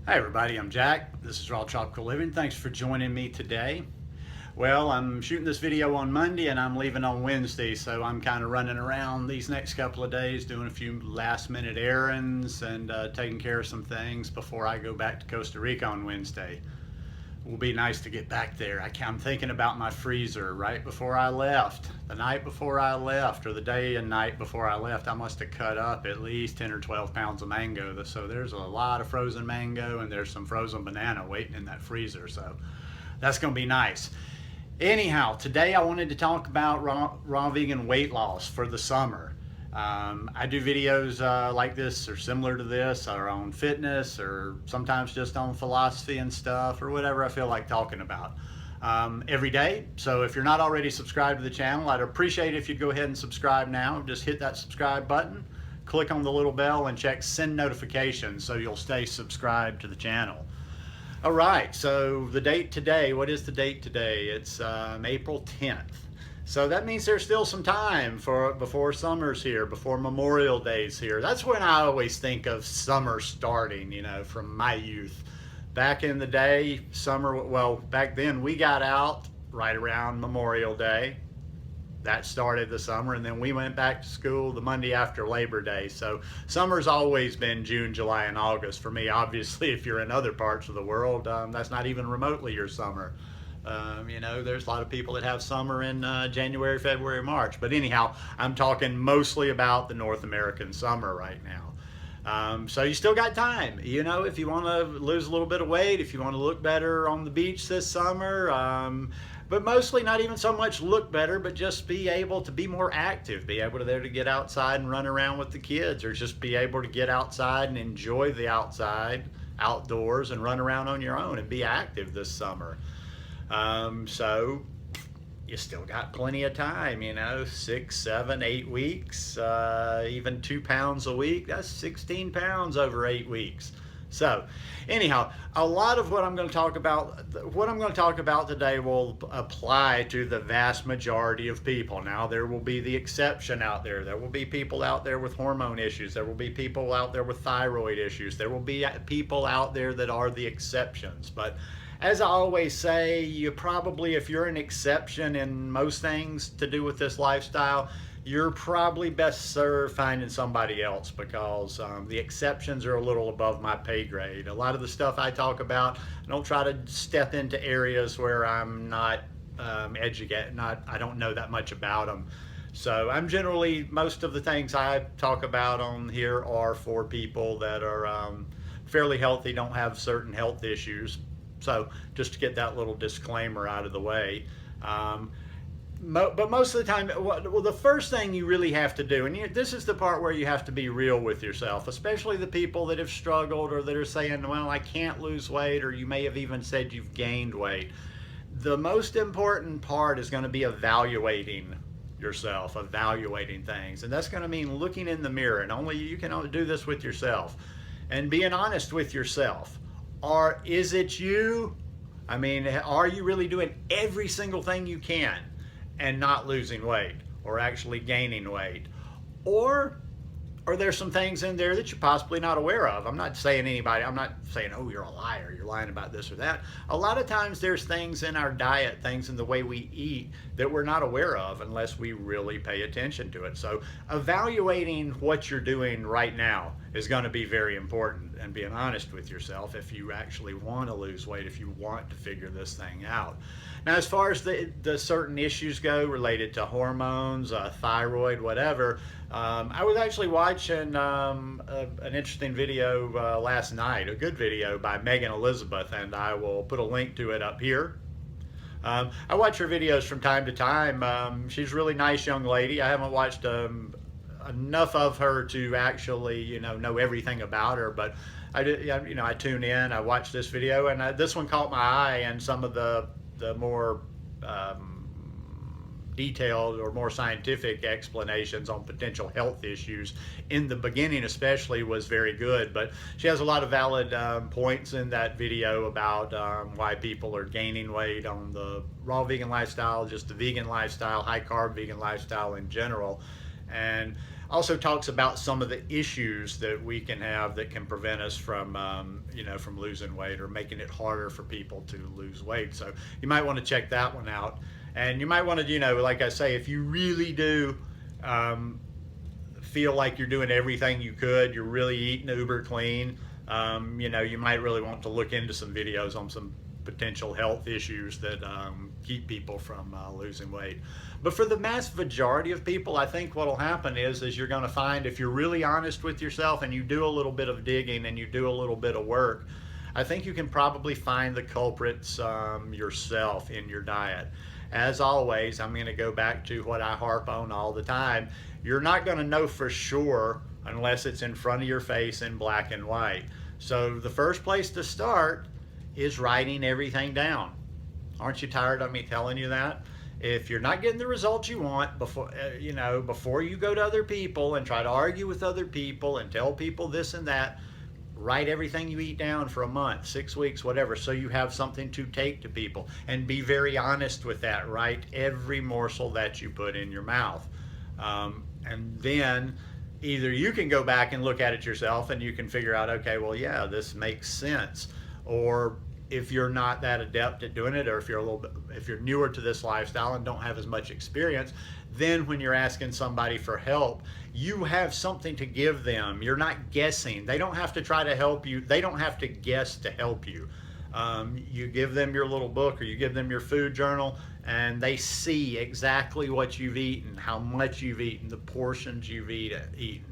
Hi everybody, I'm Jack. This is Raw Tropical Living. Thanks for joining me today. Well, I'm shooting this video on Monday and I'm leaving on Wednesday, so I'm kind of running around these next couple of days doing a few last minute errands and taking care of some things before I go back to Costa Rica on Wednesday. It will be nice to get back there. I'm thinking about my freezer right before I left. The night before I left, or the day and night before I left, I must have cut up at least 10 or 12 pounds of mango. So there's a lot of frozen mango and there's some frozen banana waiting in that freezer. So that's going to be nice. Anyhow, today I wanted to talk about raw vegan weight loss for the summer. I do videos like this or similar to this or on fitness or sometimes just on philosophy and stuff or whatever I feel like talking about every day. So if you're not already subscribed to the channel, I'd appreciate it if you'd go ahead and subscribe now. Just hit that subscribe button, click on the little bell and check send notifications so you'll stay subscribed to the channel. All right, so the date today, what is the date today? It's April 10th. So that means there's still some time before summer's here, before Memorial Day's here. That's when I always think of summer starting, from my youth. Back in the day, back then we got out right around Memorial Day. That started the summer, and then we went back to school the Monday after Labor Day. So summer's always been June, July, and August for me. Obviously, if you're in other parts of the world, that's not even remotely your summer. There's a lot of people that have summer in January, February, March. But anyhow, I'm talking mostly about the North American summer right now. So you still got time, if you want to lose a little bit of weight, if you want to look better on the beach this summer, but mostly not even so much look better, but just be able to be more active, be able to get outside and run around with the kids, or just be able to get outside and enjoy the outdoors and run around on your own and be active this summer. So you still got plenty of time, 6, 7, 8 weeks, even 2 pounds a week. That's 16 pounds over 8 weeks. So anyhow, a lot of what I'm going to talk about today will apply to the vast majority of people. Now, there will be the exception out there. There will be people out there with hormone issues. There will be people out there with thyroid issues. There will be people out there that are the exceptions. But as I always say, if you're an exception in most things to do with this lifestyle, you're probably best served finding somebody else, because the exceptions are a little above my pay grade. A lot of the stuff I talk about, I don't try to step into areas where I'm not educated, I don't know that much about them. So most of the things I talk about on here are for people that are fairly healthy, don't have certain health issues. So just to get that little disclaimer out of the way. But most of the time, the first thing you really have to do, and this is the part where you have to be real with yourself, especially the people that have struggled or that are saying, well, I can't lose weight, or you may have even said you've gained weight. The most important part is going to be evaluating yourself, evaluating things. And that's going to mean looking in the mirror, and only you can do this with yourself, and being honest with yourself. Is it you? Are you really doing every single thing you can and not losing weight or actually gaining weight? Or are there some things in there that you're possibly not aware of? I'm not saying, oh, you're a liar, you're lying about this or that. A lot of times there's things in our diet, things in the way we eat that we're not aware of unless we really pay attention to it. So evaluating what you're doing right now is going to be very important, and being honest with yourself if you actually want to lose weight, if you want to figure this thing out. Now, as far as the certain issues go related to hormones, thyroid, whatever, I was actually watching an interesting video last night, a good video by Megan Elizabeth, and I will put a link to it up here. I watch her videos from time to time. She's a really nice young lady. I haven't watched enough of her to actually, know everything about her, but I tune in, I watch this video, and this one caught my eye, and some of the more detailed or more scientific explanations on potential health issues in the beginning especially was very good. But she has a lot of valid points in that video about why people are gaining weight on the raw vegan lifestyle, just the vegan lifestyle, high carb vegan lifestyle in general. And Also talks about some of the issues that we can have that can prevent us from, from losing weight or making it harder for people to lose weight. So you might want to check that one out. And you might want to, like I say, if you really do feel like you're doing everything you could, you're really eating uber clean, you might really want to look into some videos on some potential health issues that keep people from losing weight. But for the mass majority of people, I think what will happen is you're going to find, if you're really honest with yourself and you do a little bit of digging and you do a little bit of work, I think you can probably find the culprits yourself in your diet. As always, I'm going to go back to what I harp on all the time. You're not going to know for sure unless it's in front of your face in black and white. So the first place to start is writing everything down. Aren't you tired of me telling you that? If you're not getting the results you want before you go to other people and try to argue with other people and tell people this and that, write everything you eat down for a month, 6 weeks, whatever, so you have something to take to people. And be very honest with that. Write every morsel that you put in your mouth. And then either you can go back and look at it yourself and you can figure out, okay, well, yeah, this makes sense. Or if you're not that adept at doing it, or if you're newer to this lifestyle and don't have as much experience, then when you're asking somebody for help, you have something to give them. You're not guessing. They don't have to try to help you. They don't have to guess to help you. You give them your little book or you give them your food journal, and they see exactly what you've eaten, how much you've eaten, the portions you've eaten.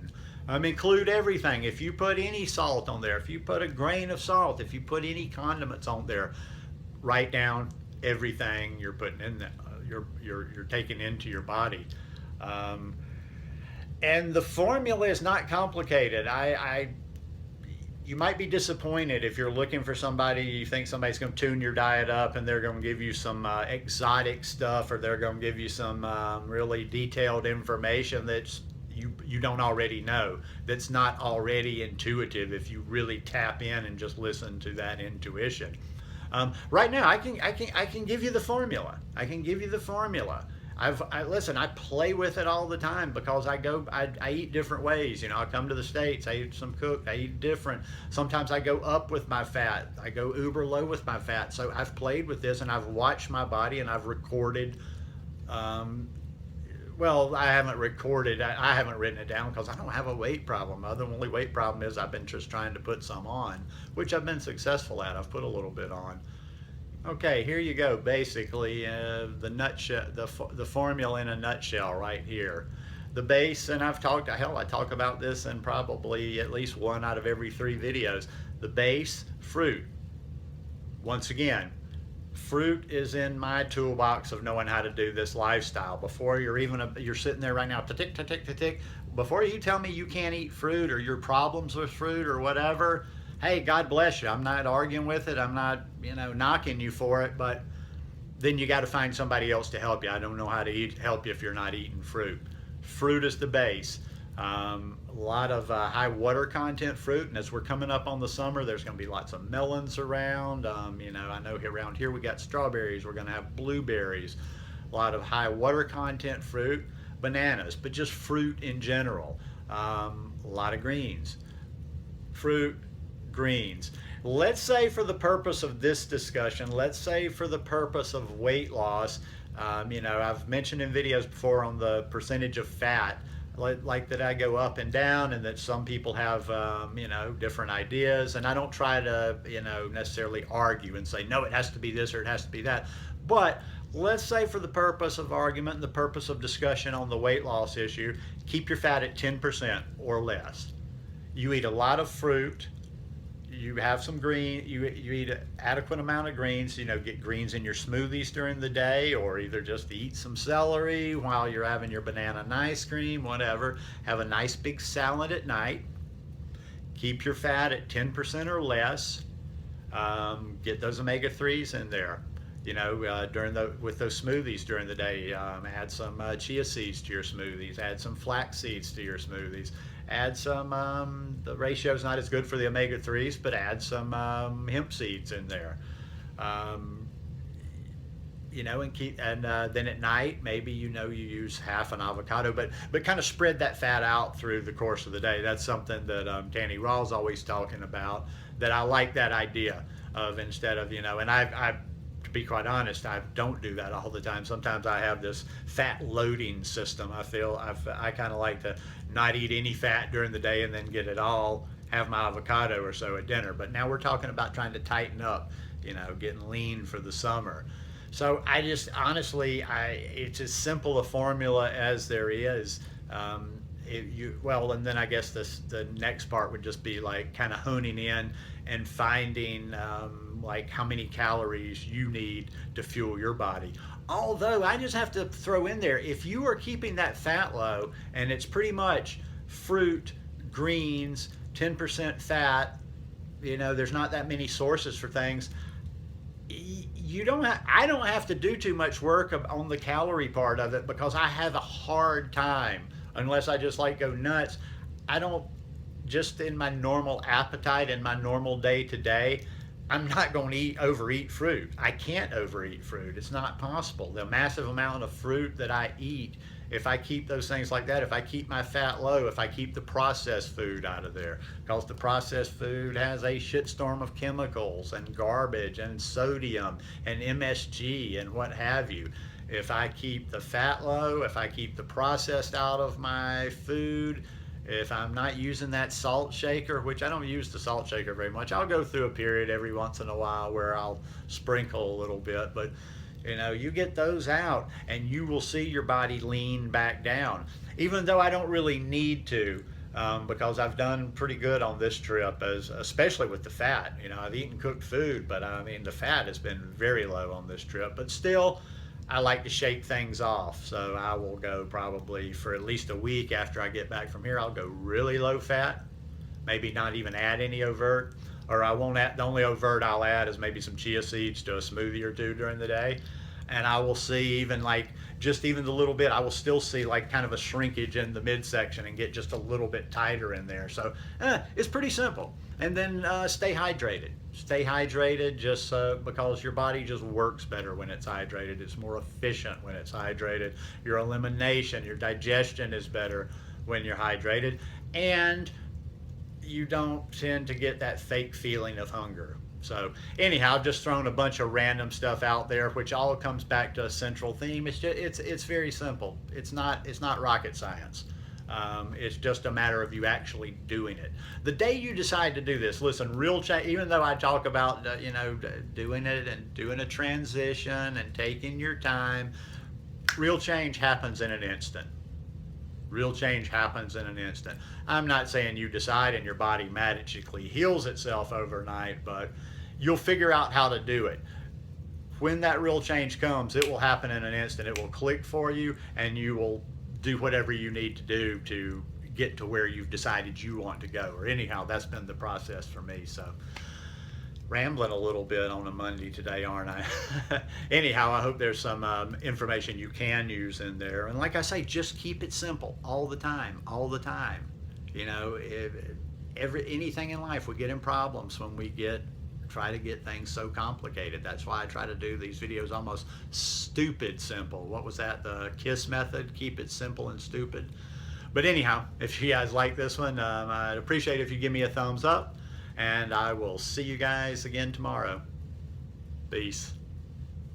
Include everything. If you put any salt on there, if you put a grain of salt, if you put any condiments on there, write down everything you're putting in there, you're taking into your body. And the formula is not complicated. You might be disappointed if you're looking for somebody, you think somebody's going to tune your diet up and they're going to give you some exotic stuff, or they're going to give you some really detailed information that's you don't already know, that's not already intuitive if you really tap in and just listen to that intuition. Right now, I can give you the formula. I can give you the formula. Listen, I play with it all the time because I eat different ways. I come to the States, I eat some cooked, I eat different. Sometimes I go up with my fat, I go uber low with my fat. So I've played with this and I've watched my body and I've recorded. Well, I haven't recorded, I haven't written it down because I don't have a weight problem. The only weight problem is I've been just trying to put some on, which I've been successful at. I've put a little bit on. Okay, here you go. Basically, the nutshell, the formula in a nutshell right here. The base, and I talk about this in probably at least 1 out of every 3 videos. The base, fruit. Once again, fruit is in my toolbox of knowing how to do this lifestyle. Before you're sitting there right now, tick, tick, tick, tick. Before you tell me you can't eat fruit or your problems with fruit or whatever, hey, God bless you. I'm not arguing with it. I'm not, knocking you for it, but then you got to find somebody else to help you. I don't know how to help you if you're not eating fruit. Fruit is the base. A lot of high water content fruit, and as we're coming up on the summer, there's going to be lots of melons around. I know around here we got strawberries. We're going to have blueberries. A lot of high water content fruit, bananas, but just fruit in general. A lot of greens. Fruit, greens. Let's say for the purpose of this discussion, let's say for the purpose of weight loss, I've mentioned in videos before on the percentage of fat, like that I go up and down, and that some people have, different ideas, and I don't try to, necessarily argue and say, no, it has to be this or it has to be that. But let's say for the purpose of argument and the purpose of discussion on the weight loss issue, keep your fat at 10% or less. You eat a lot of fruit. You have some green, you eat an adequate amount of greens, get greens in your smoothies during the day, or either just eat some celery while you're having your banana and ice cream, whatever. Have a nice big salad at night. Keep your fat at 10% or less. Get those omega-3s in there. With those smoothies during the day. Add some chia seeds to your smoothies. Add some flax seeds to your smoothies. Add some, the ratio is not as good for the omega-3s, but add some hemp seeds in there. you know, and keep, and then at night maybe, you know, you use half an avocado, but kind of spread that fat out through the course of the day. That's something that Tanny Raw's always talking about, that I like that idea of, instead of, you know, and I to be quite honest, I don't do that all the time. Sometimes I have this fat loading system. I kind of like to not eat any fat during the day and then get it all, have my avocado or so at dinner. But now we're talking about trying to tighten up, you know, getting lean for the summer. So I just honestly, it's as simple a formula as there is. Well, and then I guess the next part would just be like kind of honing in and finding like how many calories you need to fuel your body. Although I just have to throw in there, if you are keeping that fat low and it's pretty much fruit, greens, 10% fat, you know, there's not that many sources for things. I don't have to do too much work on the calorie part of it, because I have a hard time, unless I just like go nuts. I don't, just in my normal appetite, in my normal day to day, I'm not going to overeat fruit. I can't overeat fruit. It's not possible. The massive amount of fruit that I eat, if I keep those things like that, if I keep my fat low, if I keep the processed food out of there, because the processed food has a shitstorm of chemicals and garbage and sodium and MSG and what have you. If I keep the fat low, if I keep the processed out of my food, if I'm not using that salt shaker, which I don't use the salt shaker very much, I'll go through a period every once in a while where I'll sprinkle a little bit, but you know, you get those out and you will see your body lean back down. Even though I don't really need to, because I've done pretty good on this trip, especially with the fat. You know, I've eaten cooked food, but I mean, the fat has been very low on this trip, but still, I like to shake things off. So I will go probably for at least a week after I get back from here. I'll go really low fat, maybe not even add any overt, or I won't add, the only overt I'll add is maybe some chia seeds to a smoothie or two during the day. And I will see even like, just even the little bit, I will still see like kind of a shrinkage in the midsection and get just a little bit tighter in there. So it's pretty simple. And then stay hydrated. Stay hydrated, just because your body just works better when it's hydrated. It's more efficient when it's hydrated. Your elimination, your digestion is better when you're hydrated. And you don't tend to get that fake feeling of hunger. So anyhow, I've just thrown a bunch of random stuff out there, which all comes back to a central theme. It's very simple. It's not rocket science. It's just a matter of you actually doing it. The day you decide to do this, listen, real change, even though I talk about, you know, doing it and doing a transition and taking your time, real change happens in an instant. Real change happens in an instant. I'm not saying you decide and your body magically heals itself overnight, but you'll figure out how to do it. When that real change comes, it will happen in an instant. It will click for you, and you will do whatever you need to do to get to where you've decided you want to go. Or anyhow, that's been the process for me. So rambling a little bit on a Monday today, aren't I? Anyhow, I hope there's some information you can use in there. And like I say, just keep it simple all the time, all the time. You know, anything in life, we get in problems when we try to get things so complicated. That's why I try to do these videos almost stupid simple. What was that? The KISS method, keep it simple and stupid. But anyhow, if you guys like this one, I'd appreciate it if you give me a thumbs up. And I will see you guys again tomorrow. Peace.